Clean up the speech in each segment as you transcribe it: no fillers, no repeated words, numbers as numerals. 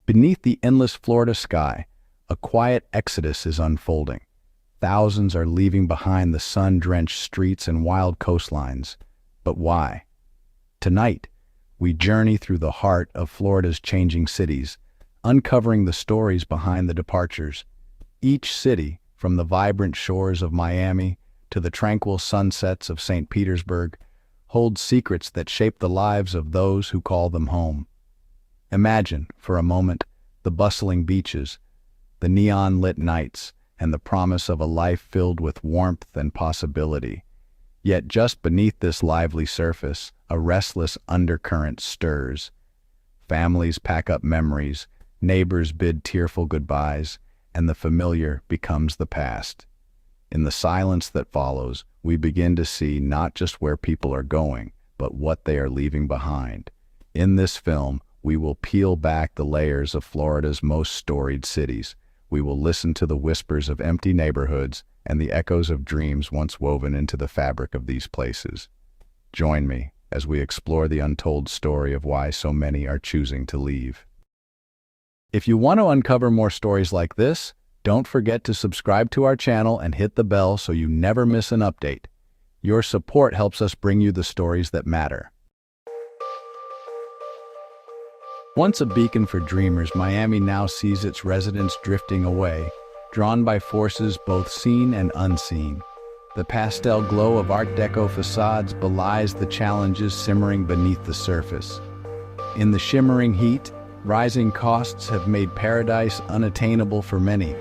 Beneath the endless Florida sky, a quiet exodus is unfolding. Thousands are leaving behind the sun-drenched streets and wild coastlines. But why? Tonight, we journey through the heart of Florida's changing cities, uncovering the stories behind the departures. Each city, from the vibrant shores of Miami to the tranquil sunsets of St. Petersburg, holds secrets that shape the lives of those who call them home. Imagine, for a moment, the bustling beaches, the neon-lit nights, and the promise of a life filled with warmth and possibility. Yet just beneath this lively surface, a restless undercurrent stirs. Families pack up memories, neighbors bid tearful goodbyes, and the familiar becomes the past. In the silence that follows, we begin to see not just where people are going, but what they are leaving behind. In this film, we will peel back the layers of Florida's most storied cities. We will listen to the whispers of empty neighborhoods and the echoes of dreams once woven into the fabric of these places. Join me as we explore the untold story of why so many are choosing to leave. If you want to uncover more stories like this, don't forget to subscribe to our channel and hit the bell so you never miss an update. Your support helps us bring you the stories that matter. Once a beacon for dreamers, Miami now sees its residents drifting away, drawn by forces both seen and unseen. The pastel glow of Art Deco facades belies the challenges simmering beneath the surface. In the shimmering heat, rising costs have made paradise unattainable for many.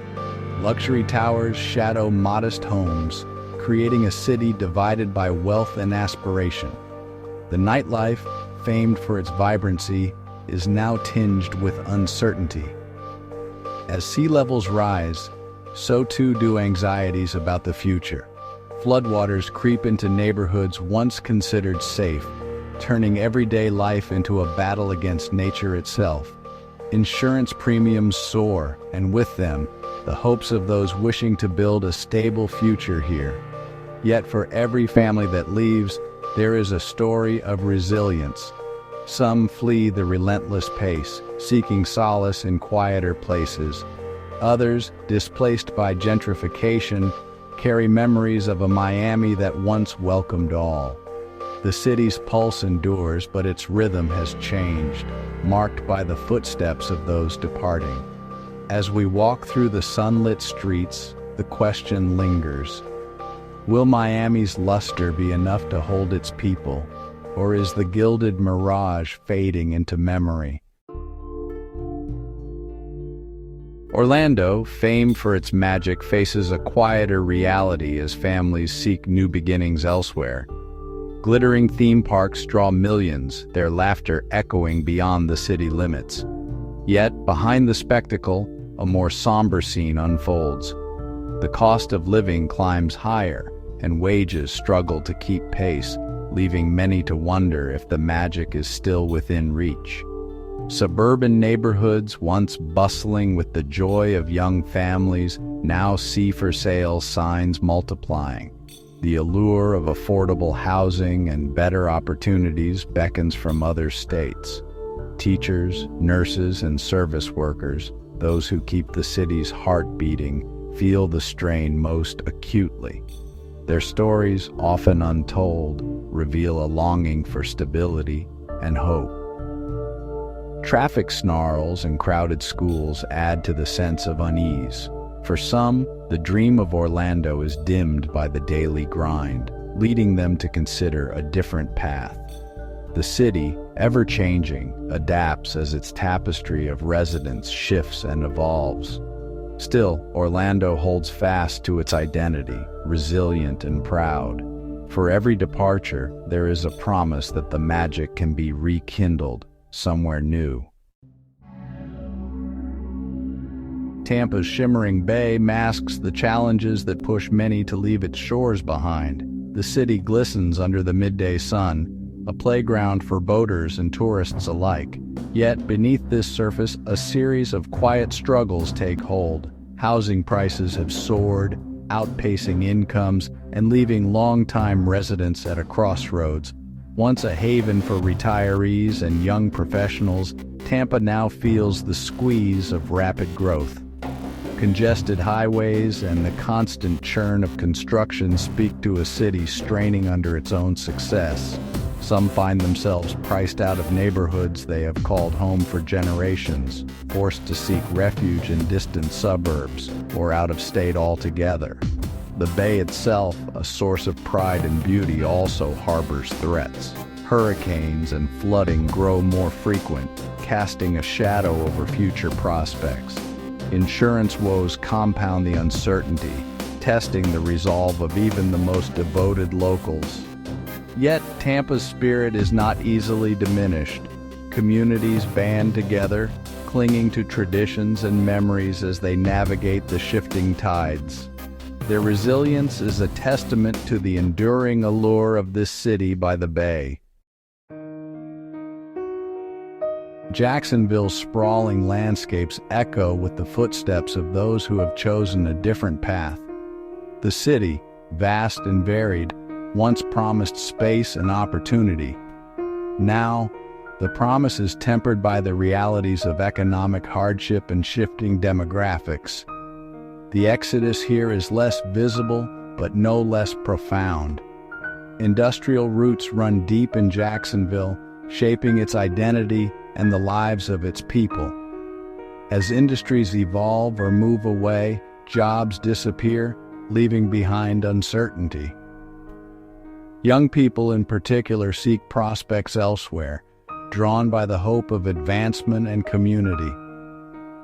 Luxury towers shadow modest homes, creating a city divided by wealth and aspiration. The nightlife, famed for its vibrancy, is now tinged with uncertainty. As sea levels rise, so too do anxieties about the future. Floodwaters creep into neighborhoods once considered safe, turning everyday life into a battle against nature itself. Insurance premiums soar, and with them, the hopes of those wishing to build a stable future here. Yet for every family that leaves, there is a story of resilience. Some flee the relentless pace, seeking solace in quieter places. Others, displaced by gentrification, carry memories of a Miami that once welcomed all. The city's pulse endures, but its rhythm has changed, marked by the footsteps of those departing. As we walk through the sunlit streets, the question lingers. Will Miami's luster be enough to hold its people, or is the gilded mirage fading into memory? Orlando, famed for its magic, faces a quieter reality as families seek new beginnings elsewhere. Glittering theme parks draw millions, their laughter echoing beyond the city limits. Yet, behind the spectacle, a more somber scene unfolds. The cost of living climbs higher, and wages struggle to keep pace, leaving many to wonder if the magic is still within reach. Suburban neighborhoods, once bustling with the joy of young families, now see for sale signs multiplying. The allure of affordable housing and better opportunities beckons from other states. Teachers, nurses, and service workers, those who keep the city's heart beating, feel the strain most acutely. Their stories, often untold, reveal a longing for stability and hope. Traffic snarls and crowded schools add to the sense of unease. For some, the dream of Orlando is dimmed by the daily grind, leading them to consider a different path. The city, ever-changing, adapts as its tapestry of residents shifts and evolves. Still, Orlando holds fast to its identity, resilient and proud. For every departure, there is a promise that the magic can be rekindled somewhere new. Tampa's shimmering bay masks the challenges that push many to leave its shores behind. The city glistens under the midday sun, a playground for boaters and tourists alike. Yet, beneath this surface, a series of quiet struggles take hold. Housing prices have soared, outpacing incomes and leaving long-time residents at a crossroads. Once a haven for retirees and young professionals, Tampa now feels the squeeze of rapid growth. Congested highways and the constant churn of construction speak to a city straining under its own success. Some find themselves priced out of neighborhoods they have called home for generations, forced to seek refuge in distant suburbs or out of state altogether. The Bay itself, a source of pride and beauty, also harbors threats. Hurricanes and flooding grow more frequent, casting a shadow over future prospects. Insurance woes compound the uncertainty, testing the resolve of even the most devoted locals. Yet, Tampa's spirit is not easily diminished. Communities band together, clinging to traditions and memories as they navigate the shifting tides. Their resilience is a testament to the enduring allure of this city by the bay. Jacksonville's sprawling landscapes echo with the footsteps of those who have chosen a different path. The city, vast and varied, once promised space and opportunity. Now, the promise is tempered by the realities of economic hardship and shifting demographics. The exodus here is less visible, but no less profound. Industrial roots run deep in Jacksonville, shaping its identity and the lives of its people. As industries evolve or move away, jobs disappear, leaving behind uncertainty. Young people in particular seek prospects elsewhere, drawn by the hope of advancement and community.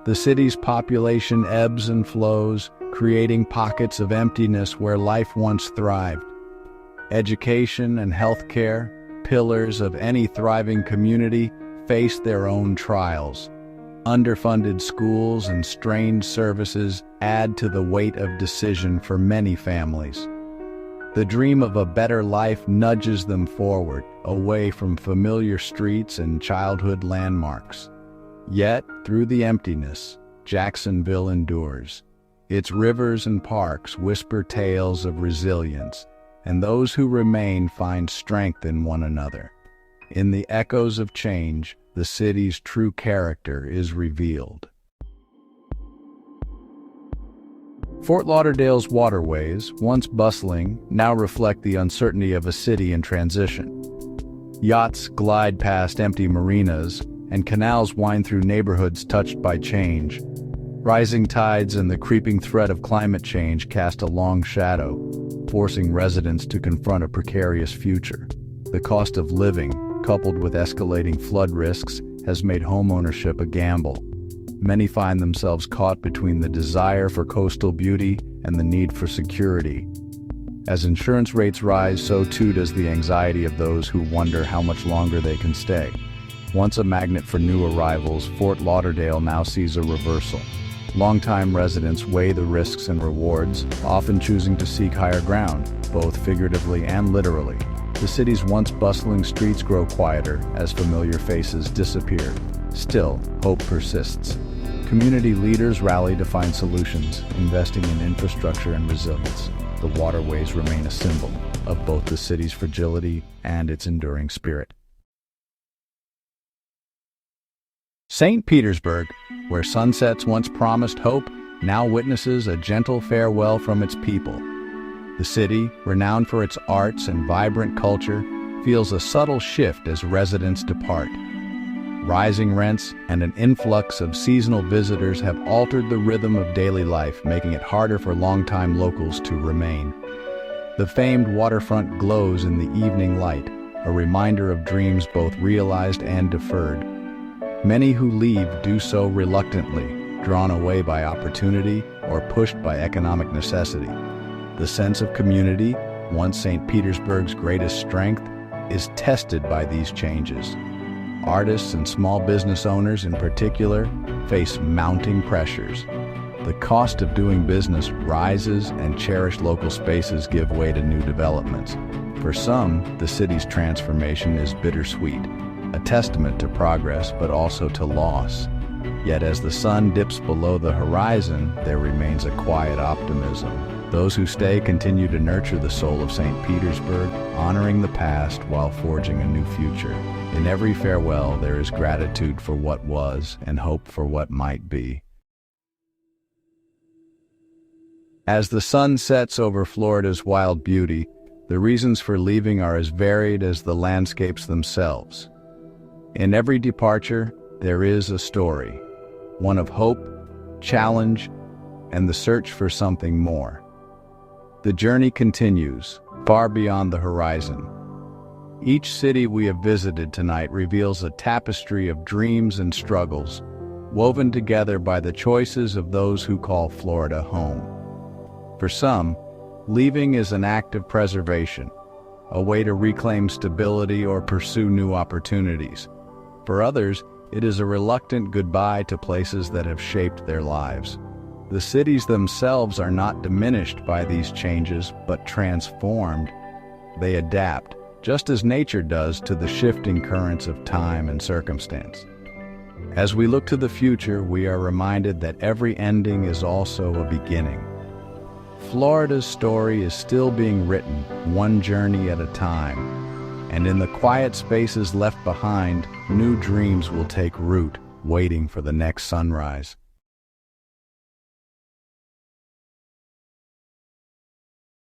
The city's population ebbs and flows, creating pockets of emptiness where life once thrived. Education and healthcare, pillars of any thriving community, face their own trials. Underfunded schools and strained services add to the weight of decision for many families. The dream of a better life nudges them forward, away from familiar streets and childhood landmarks. Yet, through the emptiness, Jacksonville endures. Its rivers and parks whisper tales of resilience, and those who remain find strength in one another. In the echoes of change, the city's true character is revealed. Fort Lauderdale's waterways, once bustling, now reflect the uncertainty of a city in transition. Yachts glide past empty marinas, and canals wind through neighborhoods touched by change. Rising tides and the creeping threat of climate change cast a long shadow, forcing residents to confront a precarious future. The cost of living, coupled with escalating flood risks, has made homeownership a gamble. Many find themselves caught between the desire for coastal beauty and the need for security. As insurance rates rise, so too does the anxiety of those who wonder how much longer they can stay. Once a magnet for new arrivals, Fort Lauderdale now sees a reversal. Longtime residents weigh the risks and rewards, often choosing to seek higher ground, both figuratively and literally. The city's once bustling streets grow quieter as familiar faces disappear. Still, hope persists. Community leaders rally to find solutions, investing in infrastructure and resilience. The waterways remain a symbol of both the city's fragility and its enduring spirit. St. Petersburg, where sunsets once promised hope, now witnesses a gentle farewell from its people. The city, renowned for its arts and vibrant culture, feels a subtle shift as residents depart. Rising rents and an influx of seasonal visitors have altered the rhythm of daily life, making it harder for longtime locals to remain. The famed waterfront glows in the evening light, a reminder of dreams both realized and deferred. Many who leave do so reluctantly, drawn away by opportunity or pushed by economic necessity. The sense of community, once St. Petersburg's greatest strength, is tested by these changes. Artists and small business owners in particular face mounting pressures. The cost of doing business rises and cherished local spaces give way to new developments. For some, the city's transformation is bittersweet, a testament to progress but also to loss. Yet as the sun dips below the horizon, there remains a quiet optimism. Those who stay continue to nurture the soul of St. Petersburg, honoring the past while forging a new future. In every farewell, there is gratitude for what was and hope for what might be. As the sun sets over Florida's wild beauty, the reasons for leaving are as varied as the landscapes themselves. In every departure, there is a story, one of hope, challenge, and the search for something more. The journey continues, far beyond the horizon. Each city we have visited tonight reveals a tapestry of dreams and struggles, woven together by the choices of those who call Florida home. For some, leaving is an act of preservation, a way to reclaim stability or pursue new opportunities. For others, it is a reluctant goodbye to places that have shaped their lives. The cities themselves are not diminished by these changes, but transformed. They adapt, just as nature does, to the shifting currents of time and circumstance. As we look to the future, we are reminded that every ending is also a beginning. Florida's story is still being written, one journey at a time, and in the quiet spaces left behind, new dreams will take root, waiting for the next sunrise.